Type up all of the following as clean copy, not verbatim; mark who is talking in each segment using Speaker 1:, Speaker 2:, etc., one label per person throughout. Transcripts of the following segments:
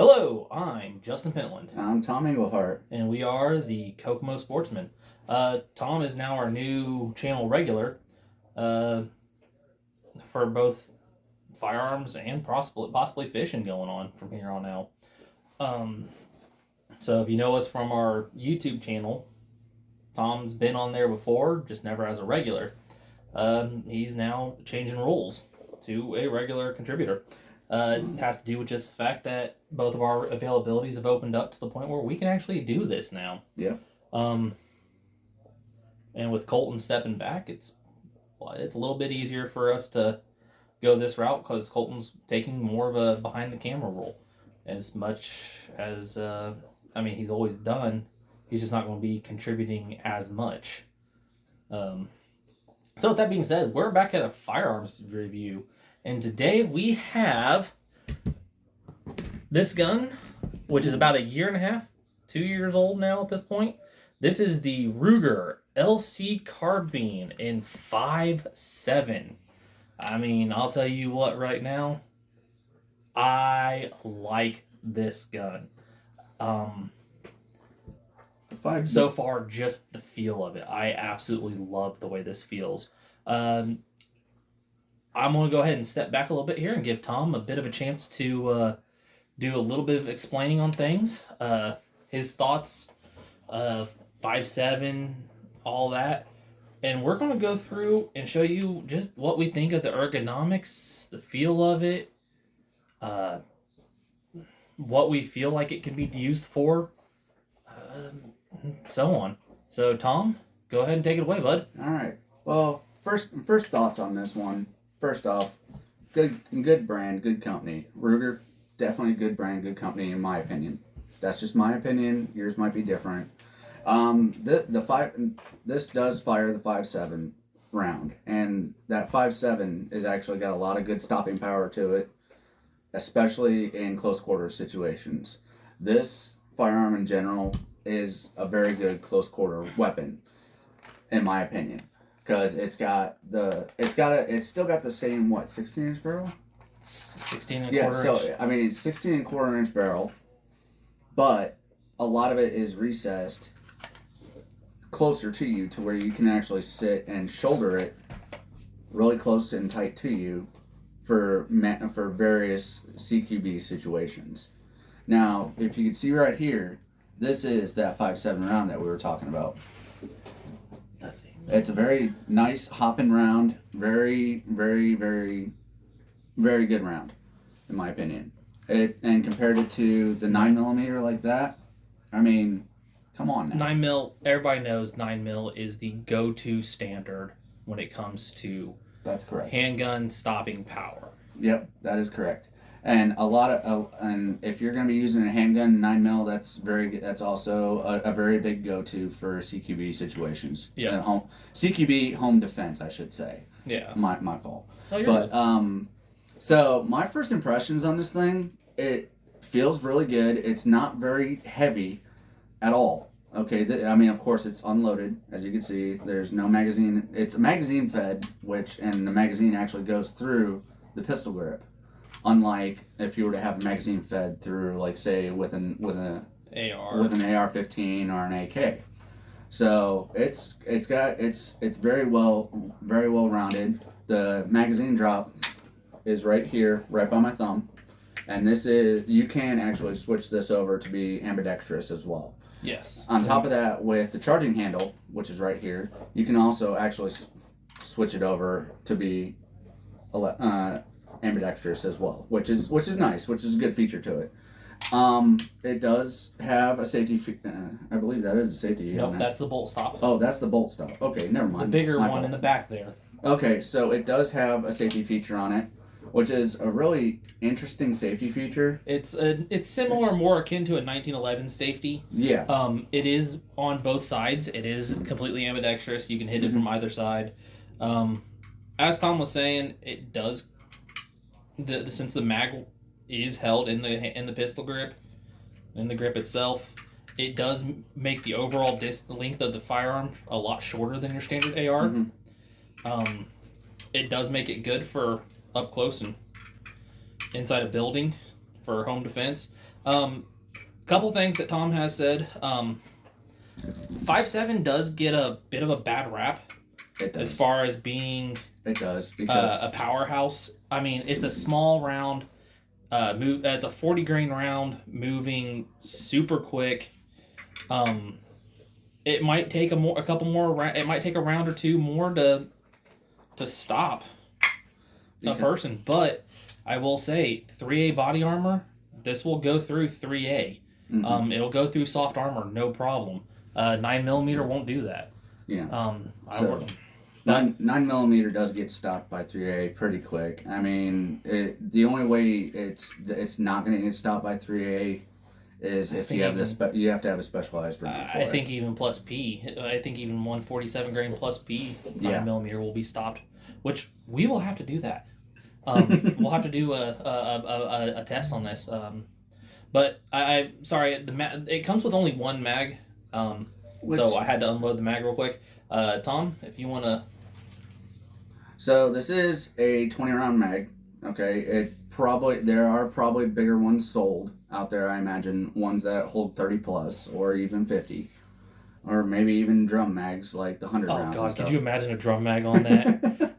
Speaker 1: Hello, I'm Justin Pentland,
Speaker 2: I'm Tom Englehart.
Speaker 1: and we are the Kokomo Sportsman. Tom is now our new channel regular uh, for both firearms and possibly fishing going on from here on out. Um, so if you know us from our YouTube channel, Tom's been on there before, just never as a regular. He's now changing roles to a regular contributor. It has to do with just the fact that both of our availabilities have opened up to the point where we can actually do this now.
Speaker 2: Yeah.
Speaker 1: And with Colton stepping back, it's a little bit easier for us to go this route because Colton's taking more of a behind the camera role, as much as he's always done. He's just not going to be contributing as much. So with that being said, we're back at a firearms review, and today we have this gun, which is about a year and a half, 2 years old now at this point. This is the Ruger LC Carbine in 5.7. I mean, I'll tell you what right now, I like this gun. So far, just the feel of it. I absolutely love the way this feels. I'm going to go ahead and step back a little bit here and give Tom a bit of a chance to do a little bit of explaining on things. His thoughts, 5.7, all that. And we're going to go through and show you just what we think of the ergonomics, the feel of it, what we feel like it can be used for, so on. So, Tom, go ahead and take it away, bud.
Speaker 2: All right. Well, first thoughts on this one. First off, good brand, good company. Ruger, definitely good brand, good company in my opinion. That's just my opinion. Yours might be different. This does fire the 5.7 round, and that 5.7 is actually got a lot of good stopping power to it, especially in close quarters situations. This firearm in general is a very good close quarter weapon, in my opinion, because it's still got the same 16-inch barrel.
Speaker 1: 16 and a quarter inch.
Speaker 2: So I mean, it's 16 and quarter inch barrel, but a lot of it is recessed closer to you to where you can actually sit and shoulder it really close and tight to you for various CQB situations. Now, if you can see right here, this is that 5.7 round that we were talking about. It's a very nice hopping round, very, very, very, very good round, in my opinion. And compared it to the 9mm like that, I mean, come on now.
Speaker 1: 9mm, everybody knows 9mm is the go-to standard when it comes to
Speaker 2: That's correct.
Speaker 1: handgun stopping power.
Speaker 2: Yep, that is correct. And and if you're going to be using a handgun, 9mm, that's also a very big go-to for CQB situations.
Speaker 1: Yeah.
Speaker 2: CQB home defense, I should say.
Speaker 1: Yeah.
Speaker 2: My fault.
Speaker 1: Oh, you're good.
Speaker 2: So my first impressions on this thing, it feels really good. It's not very heavy at all. Okay, of course it's unloaded, as you can see. There's no magazine. It's magazine fed, and the magazine actually goes through the pistol grip. Unlike if you were to have a magazine fed through, like, say, with an AR-15 or an AK. So it's very well rounded. The magazine drop is right here, right by my thumb, and you can actually switch this over to be ambidextrous as well.
Speaker 1: Yes.
Speaker 2: On top of that, with the charging handle, which is right here, you can also actually switch it over to be ambidextrous as well, which is nice, which is a good feature to it. It does have a safety. I believe that is a safety.
Speaker 1: Nope, that's the bolt stop.
Speaker 2: Oh, that's the bolt stop. Okay, never mind.
Speaker 1: The bigger one in the back there.
Speaker 2: Okay, so it does have a safety feature on it, which is a really interesting safety feature.
Speaker 1: It's similar, more akin to a 1911 safety.
Speaker 2: Yeah.
Speaker 1: It is on both sides. It is completely ambidextrous. You can hit it from either side. As Tom was saying, it does. Since the mag is held in the pistol grip, in the grip itself, it does make the overall length of the firearm a lot shorter than your standard AR. Mm-hmm. It does make it good for up close and inside a building for home defense. Couple things that Tom has said. 5.7 does get a bit of a bad rap as far as being
Speaker 2: it does because
Speaker 1: a powerhouse. I mean, it's a small round. It's a 40 grain round, moving super quick. It might take a couple more. It might take a round or two more to stop a person. But I will say, 3A body armor. This will go through 3A. Mm-hmm. It'll go through soft armor, no problem. 9mm won't do that.
Speaker 2: Yeah. 9mm does get stopped by 3A pretty quick. I mean, the only way it's not going to get stopped by 3A is if you have you have to have a specialized version for
Speaker 1: I think even plus P. I think even 147 grain plus P 9mm will be stopped, which we will have to do that. We'll have to do a test on this. But I'm sorry, it comes with only one mag. So I had to unload the mag real quick. Tom, if you want to.
Speaker 2: So this is a 20 round mag. Okay, there are probably bigger ones sold out there. I imagine ones that hold 30 plus or even 50, or maybe even drum mags like the 100 rounds.
Speaker 1: Oh God, could you imagine a drum mag on that?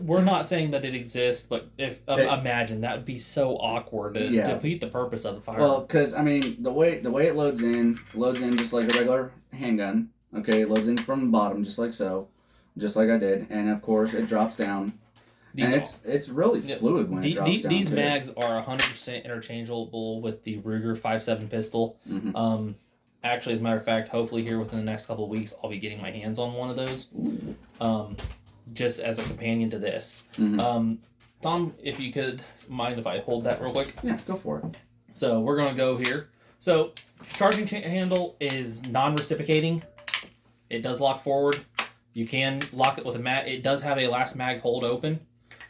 Speaker 1: We're not saying that it exists, but imagine that would be so awkward to defeat the purpose of the firearm.
Speaker 2: Well, because I mean the way it loads in just like a regular handgun. Okay, it loads in from the bottom just like so, just like I did, and of course it drops down. It's really fluid when it drops down.
Speaker 1: These mags are 100% interchangeable with the Ruger 5.7 pistol. Mm-hmm. Actually, as a matter of fact, hopefully here within the next couple of weeks, I'll be getting my hands on one of those. Just as a companion to this. Mm-hmm. Tom, if you could mind if I hold that real quick?
Speaker 2: Yeah, go for it.
Speaker 1: So we're going to go here. So charging handle is non-reciprocating. It does lock forward. You can lock it with a mag. It does have a last mag hold open.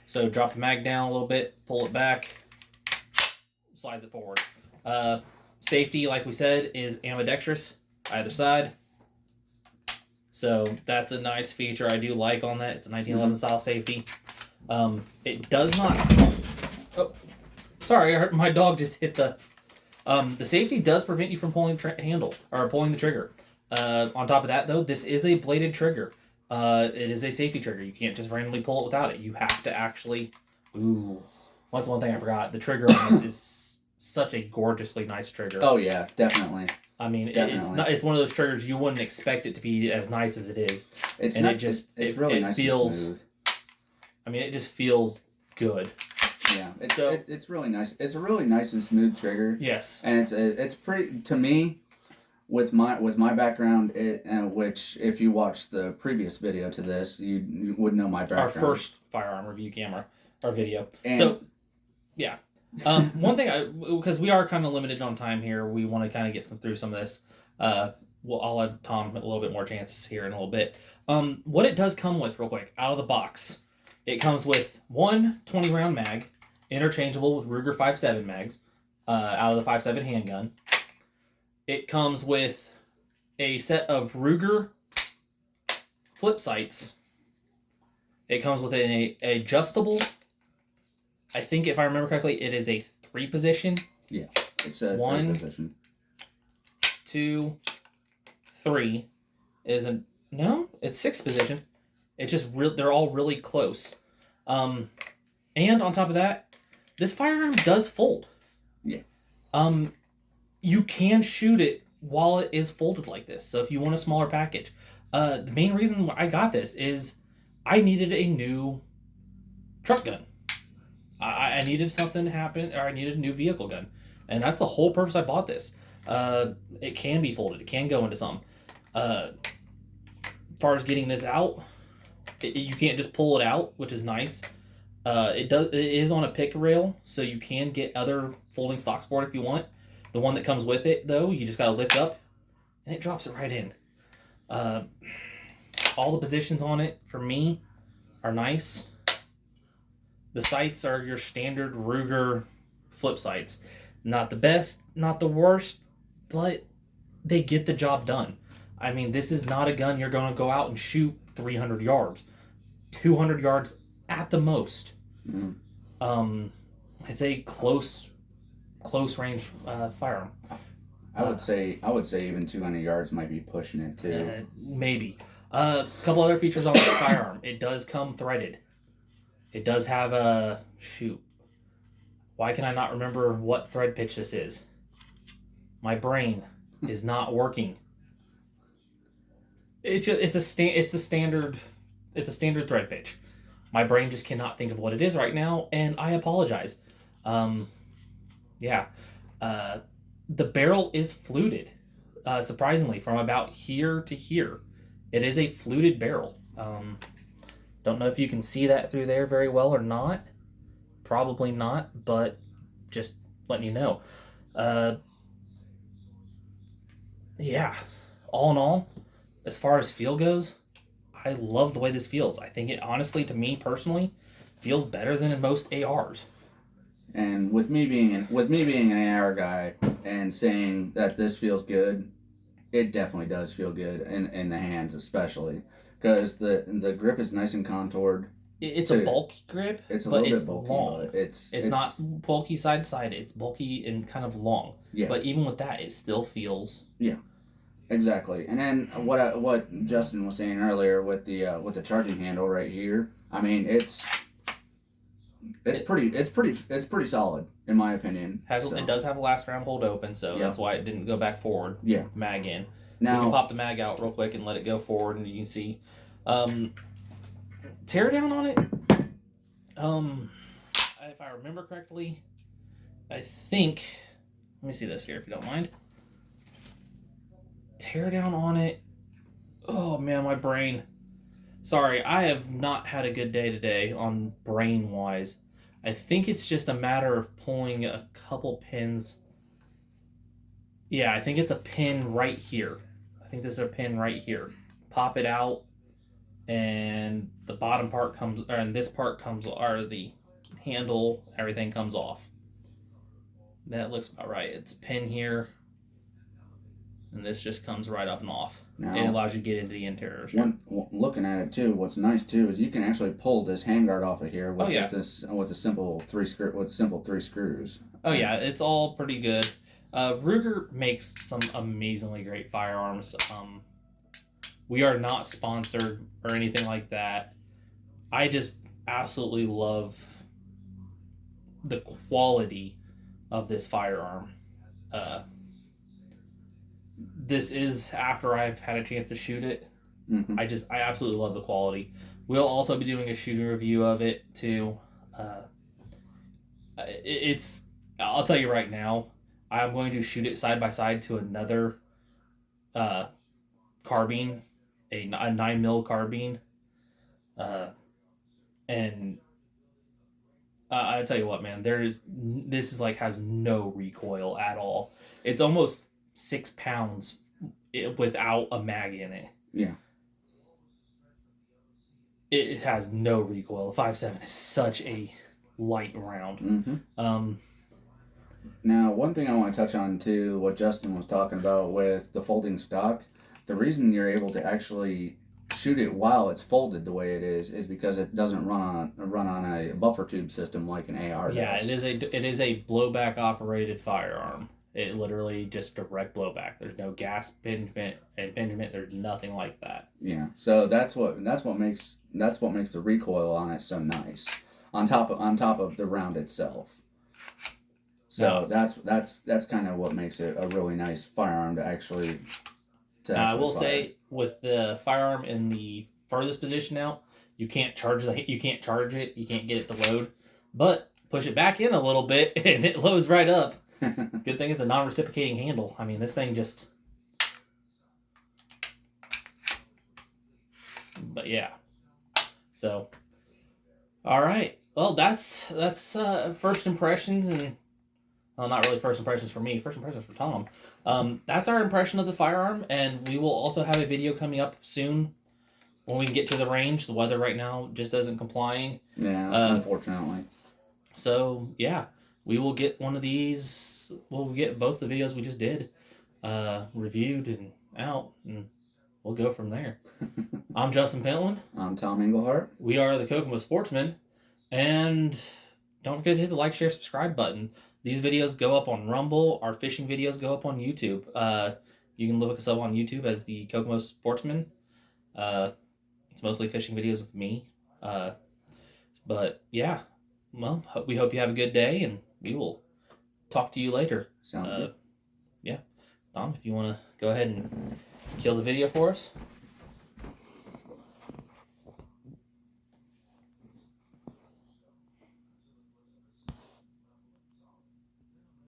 Speaker 1: So drop the mag down a little bit, pull it back, slides it forward. Safety, like we said, is ambidextrous, either side. So that's a nice feature I do like on that. It's a 1911 style safety. It does not. Oh, sorry, I heard my dog just hit the. The safety does prevent you from pulling handle or pulling the trigger. On top of that, though, this is a bladed trigger. It is a safety trigger. You can't just randomly pull it without it. You have to actually. Ooh, that's one thing I forgot. The trigger on this is such a gorgeously nice trigger.
Speaker 2: Oh yeah, definitely.
Speaker 1: I mean, it's one of those triggers you wouldn't expect it to be as nice as it is.
Speaker 2: It's really nice and smooth.
Speaker 1: I mean, it just feels good.
Speaker 2: Yeah, it's really nice. It's a really nice and smooth trigger.
Speaker 1: Yes,
Speaker 2: and it's pretty to me. With my background, which if you watched the previous video to this, you would know my background.
Speaker 1: Our first firearm review video. So, yeah. One thing, because we are kind of limited on time here, we want to kind of get through some of this. I'll have Tom a little bit more chances here in a little bit. What it does come with, real quick, out of the box, it comes with one 20 round mag, interchangeable with Ruger 5.7 mags, out of the 5.7 handgun. It comes with a set of Ruger flip sights. It comes with an adjustable. I think if I remember correctly, it is a 3 position.
Speaker 2: Yeah, it's a
Speaker 1: 1,
Speaker 2: 3 position.
Speaker 1: 2, 3 it's 6 position. It's just they're all really close. And on top of that, this firearm does fold.
Speaker 2: Yeah.
Speaker 1: You can shoot it while it is folded like this. So if you want a smaller package, the main reason I got this is I needed a new truck gun. I needed something to happen, or I needed a new vehicle gun, and that's the whole purpose I bought this. It can be folded. It can go into some. As far as getting this out, you can't just pull it out, which is nice. It is on a pick rail, so you can get other folding stock support if you want. The one that comes with it, though, you just gotta lift up, and it drops it right in. All the positions on it, for me, are nice. The sights are your standard Ruger flip sights. Not the best, not the worst, but they get the job done. I mean, this is not a gun you're going to go out and shoot 300 yards. 200 yards at the most. Mm. It's a close close range firearm.
Speaker 2: I would say even 200 yards might be pushing it too.
Speaker 1: Maybe. A couple other features on the firearm. It does come threaded. It does have a shoot. Why can I not remember what thread pitch this is? My brain is not working. It's a standard thread pitch. My brain just cannot think of what it is right now, and I apologize. Yeah, the barrel is fluted. Surprisingly, from about here to here, it is a fluted barrel. Don't know if you can see that through there very well or not. Probably not, but just letting you know. Yeah, all in all, as far as feel goes, I love the way this feels. I think it honestly, to me personally, feels better than in most ARs.
Speaker 2: And with me being an AR guy and saying that this feels good, it definitely does feel good in the hands, especially because the grip is nice and contoured.
Speaker 1: It's a bulky grip.
Speaker 2: It's a
Speaker 1: but
Speaker 2: little
Speaker 1: it's
Speaker 2: bit bulky,
Speaker 1: long.
Speaker 2: but it's
Speaker 1: not bulky side to side. It's bulky and kind of long.
Speaker 2: Yeah.
Speaker 1: But even with that, it still feels.
Speaker 2: Yeah. Exactly. And then what Justin was saying earlier with the charging handle right here. I mean, it's pretty solid in my opinion.
Speaker 1: It does have a last round hold open, so that's why it didn't go back forward.
Speaker 2: Yeah.
Speaker 1: Mag in.
Speaker 2: Now
Speaker 1: we can pop the mag out real quick and let it go forward, and you can see. Tear down on it. If I remember correctly, I think. Let me see this here, if you don't mind. Tear down on it. Oh man, my brain. Sorry, I have not had a good day today on brain wise. I think it's just a matter of pulling a couple pins. Yeah, I think it's a pin right here. I think this is a pin right here. Pop it out, and the bottom part comes, and this part comes, or the handle, everything comes off. That looks about right. It's a pin here, and this just comes right up and off. Now, it allows you to get into the interior.
Speaker 2: Looking at it too, what's nice too is you can actually pull this handguard off of here with with simple three screws.
Speaker 1: Oh yeah, it's all pretty good. Ruger makes some amazingly great firearms. We are not sponsored or anything like that. I just absolutely love the quality of this firearm. This is after I've had a chance to shoot it.
Speaker 2: Mm-hmm.
Speaker 1: I absolutely love the quality. We'll also be doing a shooting review of it too. I'll tell you right now, I'm going to shoot it side by side to another carbine, a 9mm carbine. And I tell you what, man, this is like has no recoil at all. It's almost 6 pounds without a mag in it.
Speaker 2: Yeah.
Speaker 1: It has no recoil. 5.7 is such a light round.
Speaker 2: Mm-hmm. Now, one thing I want to touch on too, what Justin was talking about with the folding stock, the reason you're able to actually shoot it while it's folded the way it is because it doesn't run on a buffer tube system like an AR does.
Speaker 1: Yeah, it is a blowback operated firearm. It literally just direct blowback. There's no gas impingement. There's nothing like that.
Speaker 2: Yeah, so that's what makes the recoil on it so nice. On top of the round itself. So that's kind of what makes it a really nice firearm to actually.
Speaker 1: I will say with the firearm in the furthest position out, you can't charge it. You can't get it to load, but push it back in a little bit and it loads right up. Good thing it's a non-reciprocating handle. I mean, this thing just. But yeah. So. All right. Well, that's first impressions, and well, not really first impressions for me. First impressions for Tom. That's our impression of the firearm, and we will also have a video coming up soon when we can get to the range. The weather right now just isn't complying.
Speaker 2: Yeah, unfortunately.
Speaker 1: So yeah. We will get one of these. We'll get both the videos we just did reviewed and out, and we'll go from there. I'm Justin Pentland.
Speaker 2: I'm Tom Englehart.
Speaker 1: We are the Kokomo Sportsmen, and don't forget to hit the like, share, subscribe button. These videos go up on Rumble. Our fishing videos go up on YouTube. You can look us up on YouTube as the Kokomo Sportsman. It's mostly fishing videos of me. But yeah, well, we hope you have a good day, and we will talk to you later.
Speaker 2: Sounds good.
Speaker 1: Yeah, Tom, if you want to go ahead and kill the video for us.